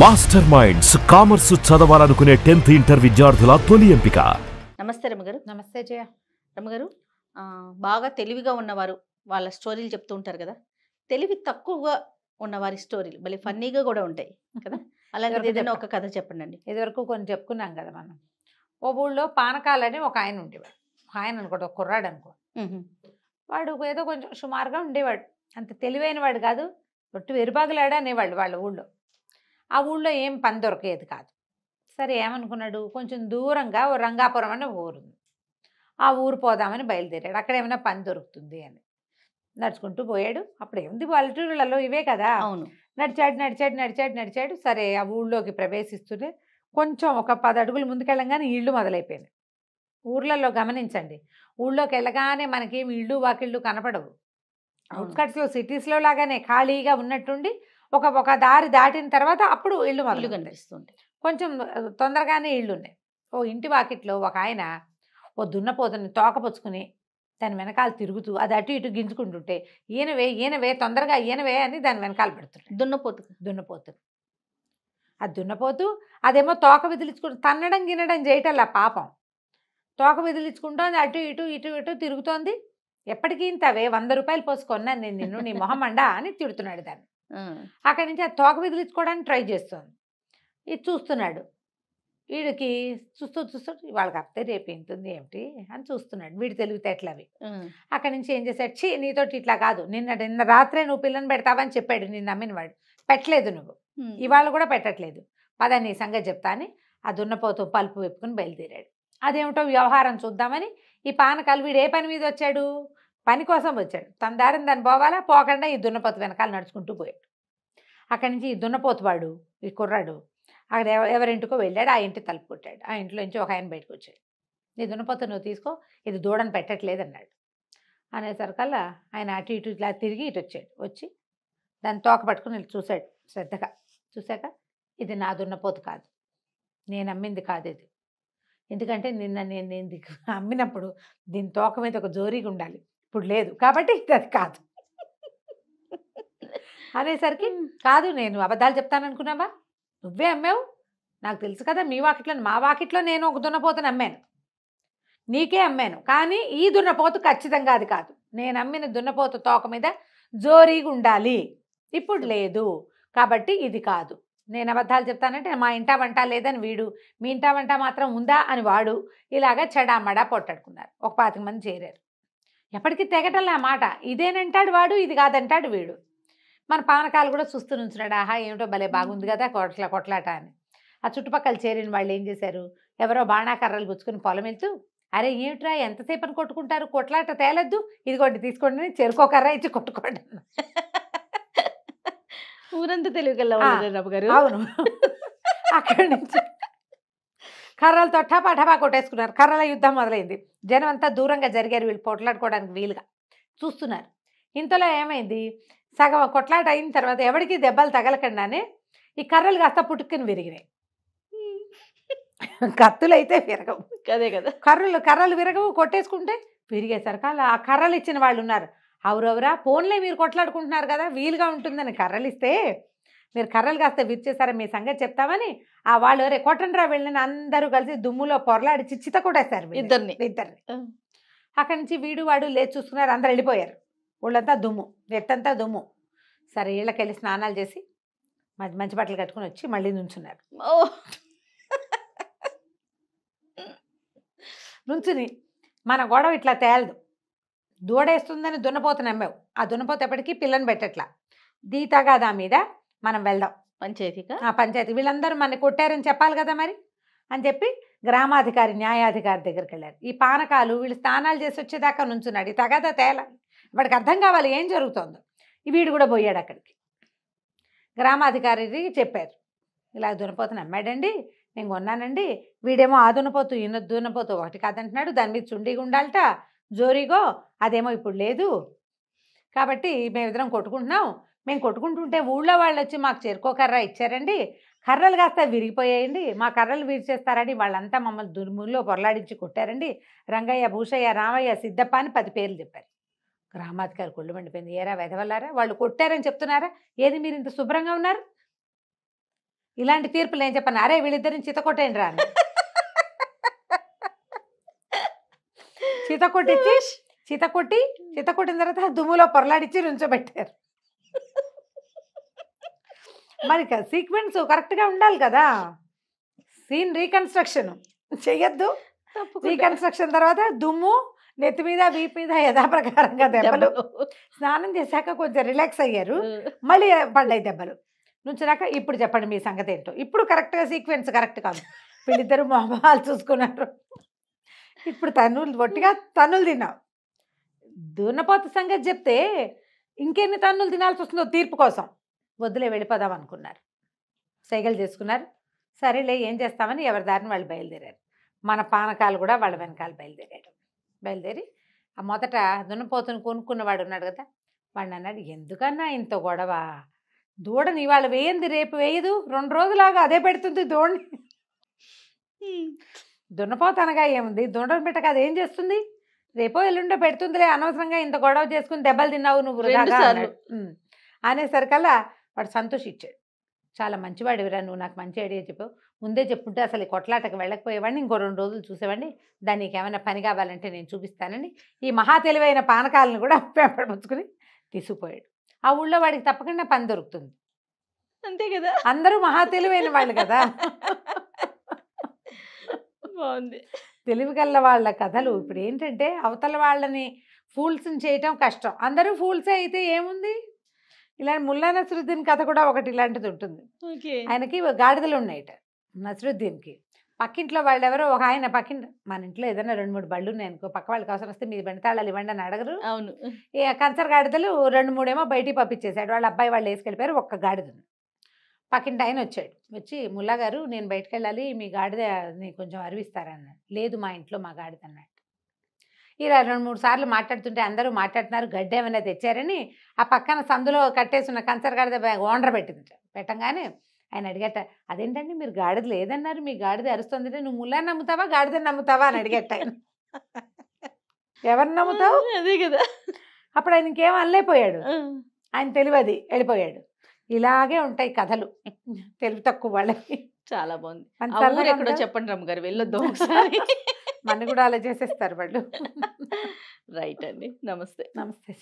Master minds commerce చదవాలనుకునే 10th inter విద్యార్థుల తొలి ఎంపిక. నమస్తే రమగారు. నమస్తే జయ. రమగారు, బాగా తెలివిగా ఉన్నవారు వాళ్ళ స్టోరీలు చెప్తూ ఉంటారు కదా. తెలివి తక్కువగా ఉన్నవారి స్టోరీలు భలే ఫన్నీగా కూడా ఉంటాయి కదా. అలాంటిది ఏదైనా ఒక కథ చెప్పండి. ఇదివరకు కొన్ని చెప్పుకున్నాం కదా మనం. ఓ ఊళ్ళో పానకాలని ఒక ఆయన ఉండేవాడు. ఆయన అనుకోండి, ఒక కుర్రాడు అనుకో. వాడు ఏదో కొంచెం సుమారుగా ఉండేవాడు, అంత తెలివైన వాడు కాదు. ఒట్టు వెరుబాగులాడా అనేవాళ్ళు వాళ్ళ ఊళ్ళో. ఆ ఊళ్ళో ఏం పని దొరికేది కాదు. సరే ఏమనుకున్నాడు, కొంచెం దూరంగా ఓ రంగాపురం అనే ఊరు ఉంది. ఆ ఊరు పోదామని బయలుదేరాడు. అక్కడ ఏమైనా పని దొరుకుతుంది అని నడుచుకుంటూ పోయాడు. అప్పుడు ఏముంది, పల్లెటూళ్ళలో ఇవే కదా. అవును. నడిచాడు నడిచాడు నడిచాడు నడిచాడు. సరే ఆ ఊళ్ళోకి ప్రవేశిస్తూనే కొంచెం ఒక 10 అడుగులు ముందుకెళ్ళగానే ఇళ్ళు మొదలైపోయినాయి. ఊర్లలో గమనించండి, ఊళ్ళోకి వెళ్ళగానే మనకేమి ఇళ్ళు వాకిళ్ళు కనపడవు. అవుట్స్కట్స్లో సిటీస్లో లాగానే ఖాళీగా ఉన్నట్టుండి ఒక దారి దాటిన తర్వాత అప్పుడు ఇళ్ళు మొదలు కనిపిస్తుంది. కొంచెం తొందరగానే ఇళ్ళు ఉన్నాయి. ఓ ఇంటి వాకిట్లో ఒక ఆయన ఓ దున్నపోతుని తోకపుచ్చుకుని దాని వెనకాల తిరుగుతూ అది అటు ఇటు గింజుకుంటుంటే, ఈయనవే తొందరగా ఈయనవే అని దాని వెనకాల పెడుతున్నాడు. దున్నపోతు అది దున్నపోతూ అదేమో తోక విదిలించుకుంటూ తన్నడం గిన్నడం చేయటల్లా పాపం. తోక విదిలించుకుంటోంది, అటు ఇటు ఇటు ఇటు తిరుగుతోంది. ఎప్పటికీ ఇంతవే 100 రూపాయలు పోసుకొన్నాను నేను నిన్ను, నీ మొహమండా అని తిడుతున్నాడు దాన్ని. అక్కడి నుంచి ఆ తోక విదిలించుకోవడానికి ట్రై చేస్తోంది. ఇది చూస్తున్నాడు. వీడికి చూస్తూ వాళ్ళకి అప్తే రేపు ఎంతుంది ఏమిటి అని చూస్తున్నాడు. వీడి తెలివితేటలు అవి. అక్కడి నుంచి ఏం చేశాడు, ఛీ నీతోటి ఇట్లా కాదు, నిన్న రాత్రే నువ్వు పిల్లని పెడతావని చెప్పాడు నిన్ను నమ్మినవాడు. పెట్టలేదు నువ్వు, ఇవాళ కూడా పెట్టట్లేదు. పద నీ సంగతి చెప్తా అని ఆ దున్నపోతూ పలుపు వెప్పుకుని బయలుదేరాడు. అదేమిటో వ్యవహారం చూద్దామని ఈ పానకాలు వీడు ఏ పని మీద వచ్చాడు, పని కోసం వచ్చాడు. తన దారిని దాన్ని పోవాలా, పోకుండా ఈ దున్నపోతు వెనకాల నడుచుకుంటూ పోయాడు. అక్కడి నుంచి ఈ దున్నపోతు వాడు, ఈ కుర్రాడు అక్కడ ఎవరింటికో వెళ్ళాడు. ఆ ఇంటి తలుపు కొట్టాడు. ఆ ఇంట్లో నుంచి ఒక ఆయన బయటకు వచ్చాడు. నీ దున్నపోతు నువ్వు తీసుకో, ఇది దూడని పెట్టట్లేదు అన్నాడు. అనేసరికల్లా ఆయన అటు ఇటు ఇట్లా తిరిగి ఇటు వచ్చాడు. వచ్చి దాన్ని తోక పట్టుకుని చూశాడు శ్రద్ధగా. చూశాక ఇది నా దున్నపోతు కాదు, నేను అమ్మింది కాదు ఇది. ఎందుకంటే నేను అమ్మినప్పుడు దీని తోక మీద ఒక జోరీగా ఉండాలి, ఇప్పుడు లేదు కాబట్టి ఇది అది కాదు అనేసరికి, కాదు నేను అబద్ధాలు చెప్తాను అనుకున్నావా, నువ్వే అమ్మావు, నాకు తెలుసు కదా. మీ వాకిట్లో మా వాకిట్లో నేను ఒక దున్నపోతుని అమ్మాను, నీకే అమ్మాను. కానీ ఈ దున్నపోతు ఖచ్చితంగా అది కాదు. నేను అమ్మిన దున్నపోతు తోక మీద జోరీగా ఉండాలి, ఇప్పుడు లేదు కాబట్టి ఇది కాదు. నేను అబద్ధాలు చెప్తానంటే మా ఇంటా వంట లేదని వీడు, మీ ఇంటా వంట మాత్రం ఉందా అని వాడు, ఇలాగా చెడామడా పొట్టాడుకున్నారు. ఒక 25 మంది చేరారు. ఎప్పటికీ తెగటల్లా మాట. ఇదేనంటాడు వాడు, ఇది కాదంటాడు వీడు. మన పానకాలు కూడా చూస్తూ నుంచున్నాడు. ఆహా ఏమిటో భలే బాగుంది కదా కొట్లాట అని. ఆ చుట్టుపక్కల చేరిన వాళ్ళు ఏం చేశారు, ఎవరో బాణాకర్రలు పుచ్చుకుని పొలం వెళ్తూ, అరే ఏమిట్రా ఎంతసేపు అని కొట్టుకుంటారు, కొట్లాట తేలద్దు, ఇదిగోండి తీసుకోండి, చెరుకోకర్ర ఇచ్చి కొట్టుకోండి. ఊరంతా తెలివిగల గారు. అవును. అక్కడి నుంచి కర్రలతో టపా కొట్టేసుకున్నారు. కర్రల యుద్ధం మొదలైంది. జనం అంతా దూరంగా జరిగారు, వీళ్ళు కొట్లాడుకోవడానికి వీలుగా చూస్తున్నారు. ఇంతలో ఏమైంది, సగం కొట్లాట అయిన తర్వాత ఎవరికి దెబ్బలు తగలకుండానే ఈ కర్రలు కాస్త పుట్టుకుని విరిగినాయి. కత్తులు అయితే విరగవు, అదే కదా. కర్రలు విరగవు, కొట్టేసుకుంటే విరిగేసరికి ఆ కర్రలు ఇచ్చిన వాళ్ళు ఉన్నారు. అవురవరా ఫోన్లే మీరు కొట్లాడుకుంటున్నారు కదా, వీలుగా ఉంటుందని కర్రలు ఇస్తే మీరు కర్రలు కాస్త విరిచేసారా, మీ సంగతి చెప్తామని ఆ వాళ్ళు రే కొట్టండ్రా వెళ్ళిన అందరూ కలిసి దుమ్ములో పొరలాడి చిచ్చిత కొట్టేశారు ఇద్దరిని. అక్కడి నుంచి వీడు వాడు లేచి చూసుకున్నారు. అందరు వెళ్ళిపోయారు. ఊళ్ళంతా దుమ్ము, ఎట్టంతా దుమ్ము. సరే ఇళ్ళకెళ్ళి స్నానాలు చేసి మంచి బట్టలు కట్టుకుని వచ్చి మళ్ళీ నుంచున్నారు. నుంచుని మన గొడవ ఇట్లా తేలదు, దూడేస్తుందని దున్నపోతు నమ్మావు, ఆ దున్నపోతు ఎప్పటికీ పిల్లని పెట్టట్లా, దీతాగా దా మీద మనం వెళ్దాం పంచాయతీ. వీళ్ళందరూ మన కొట్టారని చెప్పాలి కదా మరి అని చెప్పి గ్రామాధికారి న్యాయాధికారి దగ్గరికి వెళ్ళారు. ఈ పానకాలు వీళ్ళు స్నానాలు చేసి వచ్చేదాకా నుంచున్నాడు. ఈ తగాదా తేలాలి, వాడికి అర్థం కావాలి ఏం జరుగుతుందో. వీడు కూడా పోయాడు అక్కడికి. గ్రామాధికారికి చెప్పారు, ఇలా దున్నపోతుని అమ్మాడండి, నేను కొన్నానండి. వీడేమో ఆ దున్నపోతు ఈయన దున్నపోతు ఒకటి కాదంటున్నాడు, దాని మీద చుండిగా ఉండాలట జోరీగో, అదేమో ఇప్పుడు లేదు కాబట్టి మేమిద్దరం కొట్టుకుంటున్నాం. మేము కొట్టుకుంటుంటే ఊళ్ళో వాళ్ళు వచ్చి మాకు చెరుకోకర్ర ఇచ్చారండి, కర్రలు కాస్త విరిగిపోయాయండి, మా కర్రలు విరిచేస్తారని వాళ్ళంతా మమ్మల్ని దుర్ముల్లో పొరలాడించి కొట్టారండి. రంగయ్య, భూషయ్య, రామయ్య, సిద్ధప్ప అని 10 పేర్లు చెప్పారు. గ్రామాధికారి కొళ్ళు మండిపోయింది. ఏరా వెధవల్లారా, వాళ్ళు కొట్టారని చెప్తున్నారా, ఏది మీరు ఇంత శుభ్రంగా ఉన్నారు, ఇలాంటి తీర్పులు నేను చెప్పాను, అరే వీళ్ళిద్దరిని చితకొట్టేయండి రా అని. చితకొట్టిన తర్వాత దుమ్ములో పొరలాడిచ్చి నుంచోబెట్టారు. మరి సీక్వెన్స్ కరెక్ట్గా ఉండాలి కదా, సీన్ రీకన్స్ట్రక్షన్ చెయ్యొద్దు. రీకన్స్ట్రక్షన్ తర్వాత దుమ్ము నెత్తి మీద వీపు మీద యథాప్రకారంగా దెబ్బలు. స్నానం చేశాక కొంచెం రిలాక్స్ అయ్యారు, మళ్ళీ పడ్డాయి దెబ్బలు. నుంచినాక ఇప్పుడు చెప్పండి మీ సంగతి ఏంటో. ఇప్పుడు కరెక్ట్గా సీక్వెన్స్ కరెక్ట్ కాదు, వీళ్ళిద్దరు మొహాలు చూసుకున్నారు. ఇప్పుడు ఒట్టిగా తన్నులు తిన్నావు. దున్నపోత సంగతి చెప్తే ఇంకెన్ని తన్నులు తినాల్సి వస్తుందో తీర్పు కోసం. వద్దులే వెళ్ళిపోదాం అనుకున్నారు, సైకిల్ చేసుకున్నారు. సరేలే ఏం చేస్తామని ఎవరి దారిని వాళ్ళు బయలుదేరారు. మన పానకాలు కూడా వాళ్ళ వెనకాల బయలుదేరి ఆ మొదట దున్నపోతుని కొనుక్కున్నవాడు ఉన్నాడు కదా, వాడిని అన్నాడు, ఎందుకన్నా ఇంత గొడవ, దూడని ఇవాళ వేయంది రేపు వేయదు, 2 రోజులాగా అదే పెడుతుంది దూడని. దున్నపోత అనగా ఏముంది, దూడని పెట్టక అదేం చేస్తుంది, రేపో ఎల్లుండో పెడుతుందిలే, అనవసరంగా ఇంత గొడవ చేసుకుని దెబ్బలు తిన్నావు నువ్వు అనేసరికల్లా వాడు సంతోషించాడు. చాలా మంచివాడివిరా నువ్వు, నాకు మంచి ఐడియా చెప్పావు, ముందే చెప్పుంటే అసలు ఈ కొట్లాటకు వెళ్ళకపోయేవాడిని, ఇంకో 2 రోజులు చూసేవాడిని, దానికి ఏమైనా పని కావాలంటే నేను చూపిస్తానని ఈ మహా తెలివైన పానకాలను కూడా పెంపడముచ్చుకుని తీసుకుపోయాడు. ఆ ఊళ్ళో వాడికి తప్పకుండా పని దొరుకుతుంది, అంతే కదా, అందరూ మహా తెలివైన వాళ్ళు కదా. బాగుంది. తెలివిగల్ల వాళ్ళ కథలు. ఇప్పుడు ఏంటంటే అవతల వాళ్ళని ఫూల్స్ని చేయటం కష్టం, అందరూ ఫూల్సే అయితే ఏముంది. ఇలా ముల్లా నసరుద్దీన్ కథ కూడా ఒకటి ఇలాంటిది ఉంటుంది. ఆయనకి గాడిదలు ఉన్నాయట నసరుద్దీన్కి. పక్కింట్లో వాళ్ళు ఎవరో ఒక ఆయన మన ఇంట్లో ఏదైనా 2-3 బళ్ళు ఉన్నాయి అనుకో, పక్క వాళ్ళకి అవసరం వస్తే మీ బండి తాళాలు ఇవ్వండి అని అడగరు. అవును. కంచర్ గాడిదలు 2-3 ఏమో బయటికి పంపించేశాడు, వాళ్ళ అబ్బాయి వాళ్ళు వేసుకెళ్ళిపోయారు. ఒక్క గాడిదను పక్కింటి ఆయన వచ్చి, ముల్లా గారు నేను బయటకు వెళ్ళాలి, మీ గాడిదని కొంచెం అరివిస్తారన్నాడు. లేదు మా ఇంట్లో మా గాడిద అన్నాడు. ఇలా 2-3 సార్లు మాట్లాడుతుంటే అందరూ మాట్లాడుతున్నారు, గడ్డి ఏమైనా తెచ్చారని ఆ పక్కన సందులో కట్టేసిన కంచర్ గాడిద ఓనర్ పెట్టంగానే ఆయన అడిగట, అదేంటండి మీరు గాడిద లేదన్నారు, మీ గాడిద అరుస్తుందంటే నువ్వు ముల్లాని నమ్ముతావా గాడిదని నమ్ముతావా అని అడిగట ఆయన. ఎవరిని నమ్ముతావు, అదే కదా. అప్పుడు ఆయన ఇంకేం అనలేకపోయాడు, ఆయన తెలియదు వెళ్ళిపోయాడు. ఇలాగే ఉంటాయి కథలు తెలివి తక్కువ వాళ్ళకి. చాలా బాగుంది. ఎక్కడో చెప్పండి రమ్మగారు, వెళ్ళొద్దాం ఒకసారి. మన కూడా అలా చేసేస్తారు వాళ్ళు. రైట్ అండి, నమస్తే. నమస్తే.